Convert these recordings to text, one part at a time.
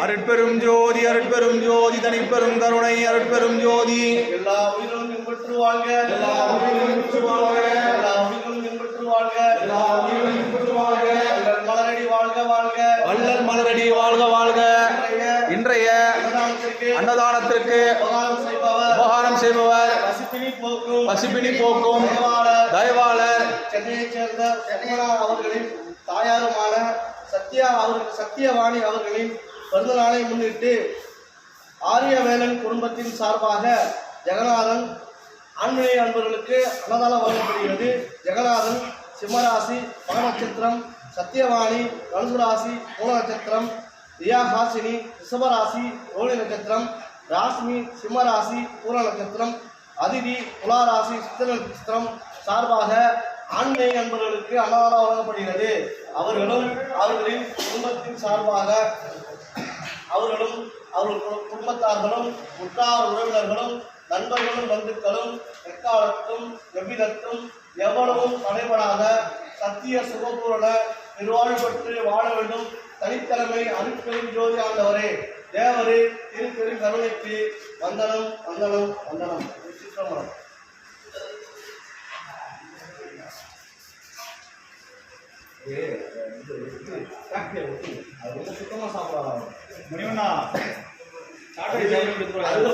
அருட்பெரும் ஜோதி அருட்பெரும் ஜோதி தனிப்பெரும் கருணை அருட்பெரும் ஜோதி. எல்லா உயிர்களும் இன்புற்று வாழ்க, எல்லா உயிர்களும் இன்புற்று வாழ்க, எல்லா உயிர்களும் இன்புற்று வாழ்க, எல்லா உயிர்களும் இன்புற்று வாழ்க. வள்ளல் மலரடி வாழ்க வாழ்க, வள்ளல் மலரடி வாழ்க வாழ்க. இன்றைய அன்னதானத்திற்கு உபகாரம் செய்பவர் பசிப்பினி போக்கும் தயவாளர் சென்னையைச் சேர்ந்த அவர்களின் தாயாருமான சத்தியவாணி அவர்களின் பிறந்த நாளை முன்னிட்டு ஆரியவேலன் குடும்பத்தின் சார்பாக ஜெகநாதன் ஆன்மீக அன்பர்களுக்கு அன்னதானம் வழங்கப்படுகிறது. ஜெகநாதன் சிம்மராசி மக நட்சத்திரம், சத்தியவாணி தனுசுராசி மூல நட்சத்திரம், ரியாஹாசினி ரிஷபராசி ரோஹிணி நட்சத்திரம், ராஸ்மி சிம்மராசி பூர நட்சத்திரம், அதிதி துளாராசி சித்திர நட்சத்திரம் சார்பாக ஆன்மீக அன்பர்களுக்கு அன்னதானம் வழங்கப்படுகிறது. அவர்களும் அவர்களின் குடும்பத்தின் சார்பாக அவர்களும் அவர்கள் குடும்பத்தார்களும் உற்றார் உறவினர்களும் நண்பர்களும் பந்துக்களும் எக்காலத்தும் எவ்விதத்தும் எவ்வளவும் தடைபடாத சத்திய சுகபூரண நிர்வாகம் பெற்று வாழ வேண்டும். தனித்தலைமை அருட்பெரும் ஜோதி ஆண்டவரே, தேவரே, திரு கருணைக்கு வந்தனம் வந்தனம் வந்தனம். சித்திரமரம் சுத்தமா சாப்பிடலாம் முடியும்னா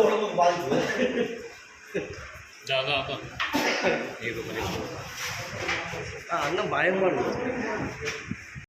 உடம்புக்கு பாதிப்பு அண்ணன் பயமா இருக்கு.